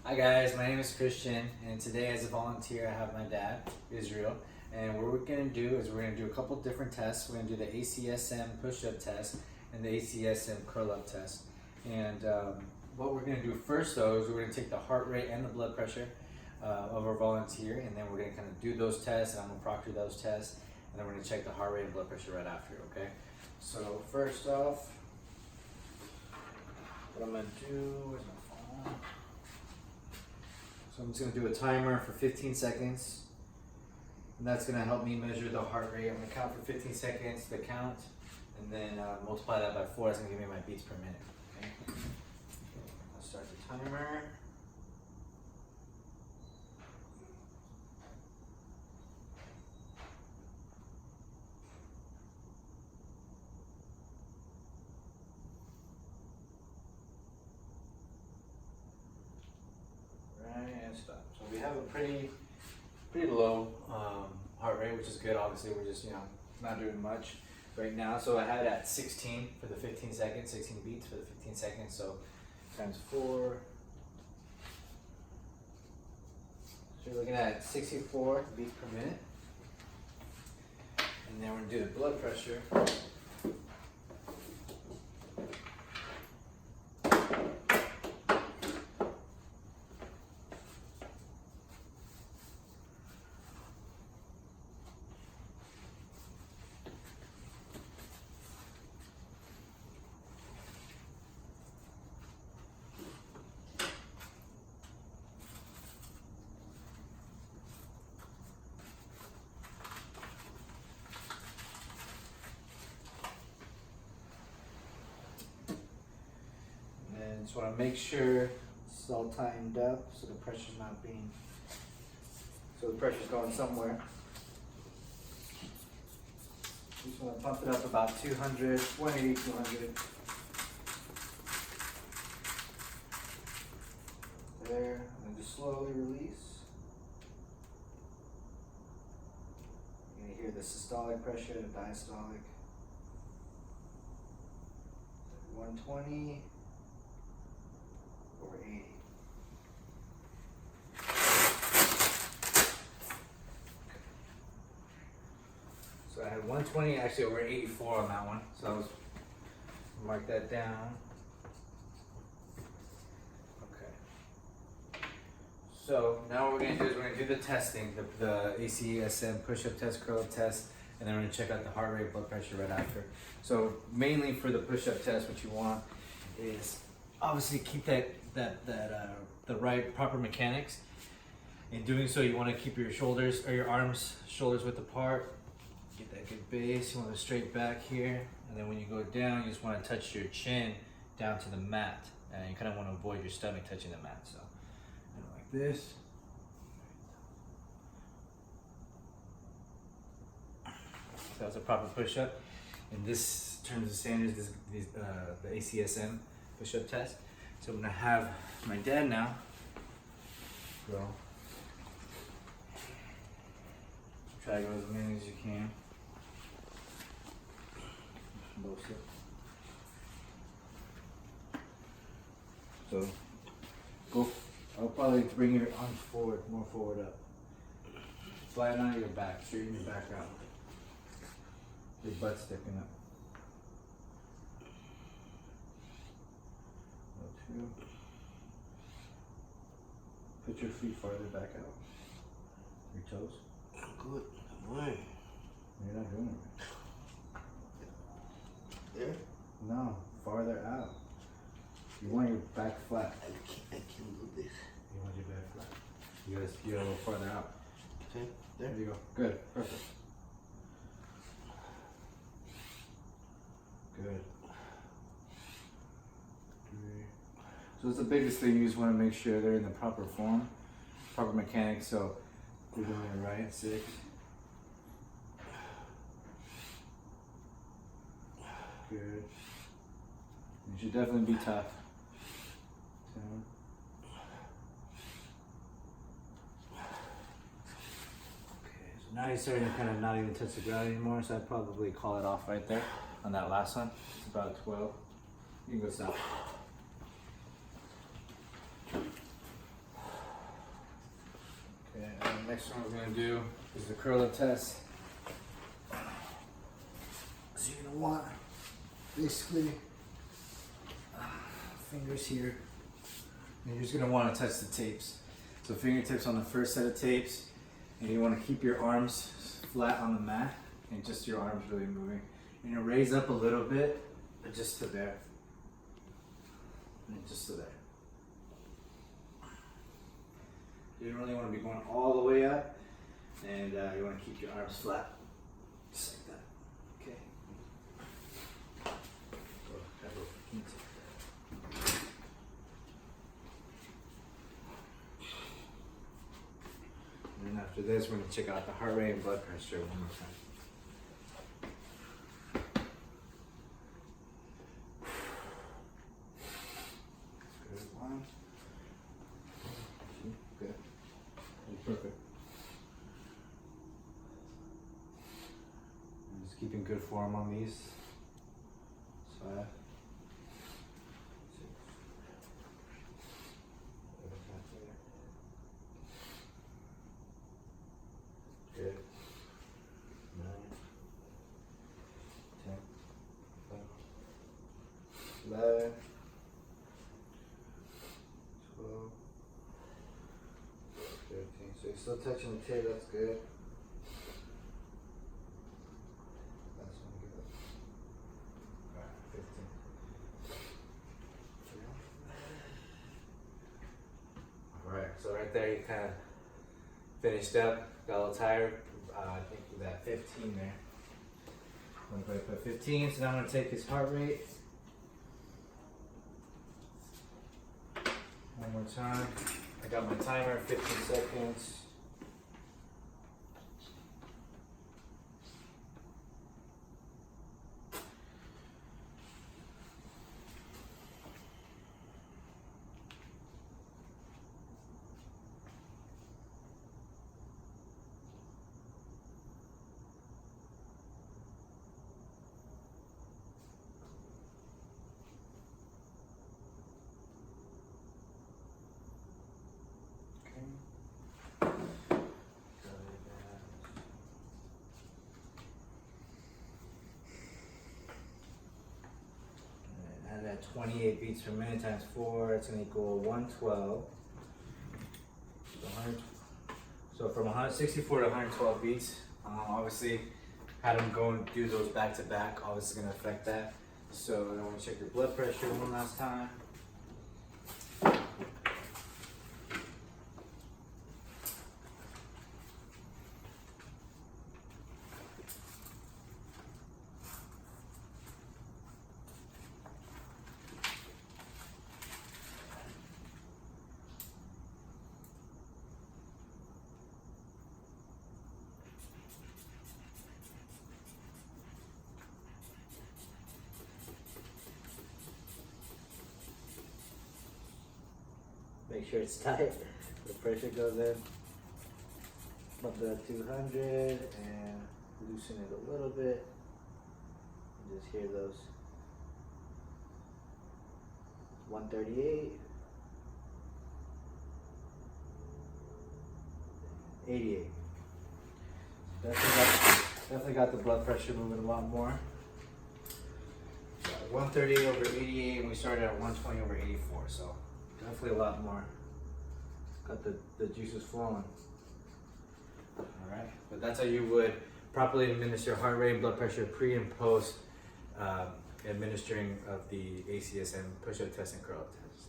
Hi guys, my name is Christian, and today as a volunteer I have my dad, Israel, and what we're going to do is we're going to do a couple different tests. We're going to do the ACSM push-up test and the ACSM curl-up test. And what we're going to do first though is we're going to take the heart rate and the blood pressure of our volunteer, and then we're going to kind of do those tests, and I'm going to proctor those tests, and then we're going to check the heart rate and blood pressure right after, okay? So first off, what I'm going to do, where's my phone? So I'm just going to do a timer for 15 seconds, and that's going to help me measure the heart rate. I'm going to count for 15 seconds, the count, and then multiply that by 4. That's going to give me my beats per minute. Okay? I'll start the timer. Right, and stop. So we have a pretty low heart rate, which is good. Obviously, we're just not doing much right now. So I had it at 16 for the 15 seconds, 16 beats for the 15 seconds. So times 4. So you're looking at 64 beats per minute. And then we're gonna do the blood pressure. Just want to make sure it's all tightened up so the pressure's not being, so the pressure's going somewhere. Just want to pump it up about 200, 180, 200. There, and just slowly release. You're going to hear the systolic pressure, the diastolic. 120. Over 80. So I had 120, actually over 84 on that one. So I was mark that down. Okay. So now what we're gonna do is we're gonna do the testing, the ACSM push-up test, curl-up test, and then we're gonna check out the heart rate, blood pressure right after. So mainly for the push-up test, what you want is obviously keep the right proper mechanics. In doing so, you want to keep your shoulders or your arms shoulders width apart. Get that good base. You want to straight back here, and then when you go down, you just want to touch your chin down to the mat, and you kind of want to avoid your stomach touching the mat. So like this. So that's a proper push-up. In this terms of standards, the ACSM push-up test. So I'm gonna have my dad now go. Try to go as many as you can. So go. I'll probably bring your arms forward, more forward up. Flatten out your back, straighten your back out. Your butt sticking up. Put your feet farther back out. Your toes. I'm good. I'm right. You're not doing it. There? No, farther out. You want your back flat. I can't do this. You want your back flat. You gotta get a little farther out. Okay, there. There you go. Good. Perfect. Good. So it's the biggest thing. You just want to make sure they're in the proper form, proper mechanics. So you're doing it right. 6. Good. You should definitely be tough. 10. Okay, so now you're starting to kind of not even touch the ground anymore. So I'd probably call it off right there on that last one. It's about 12. You can go stop. Next one we're gonna do is the curl up test. So you're gonna want basically fingers here. And you're just gonna want to touch the tapes. So fingertips on the first set of tapes, and you want to keep your arms flat on the mat, and just your arms really moving. You're gonna raise up a little bit, but just to there, and just to there. You don't really want to be going all the way up, and you want to keep your arms flat, just like that. Okay. And then after this, we're going to check out the heart rate and blood pressure one more time. Good one. Good. Perfect. I'm just keeping good form on these. 5, 6. Good. 9, 10, 11, 12, 13. So you're still touching the tape, that's good. That's one, give up. Alright, 15. Alright, so right there you kind of finished up, got a little tired. I think with that 15 there. I'm going to put 15, so now I'm going to take his heart rate. One more time. I got my timer, 15 seconds. Add that 28 beats per minute times 4, it's going to equal 112. So from 164 to 112 beats, obviously had them go and do those back to back, obviously going to affect that. So I want to check your blood pressure one last time. Make sure it's tight, the pressure goes in. Up to 200 and loosen it a little bit. And just hear those. 138. 88. Definitely got the blood pressure moving a lot more. 138 over 88, and we started at 120 over 84, so definitely a lot more. Got the juices flowing. Alright, but that's how you would properly administer heart rate and blood pressure pre and post administering of the ACSM push-up test and curl-up test.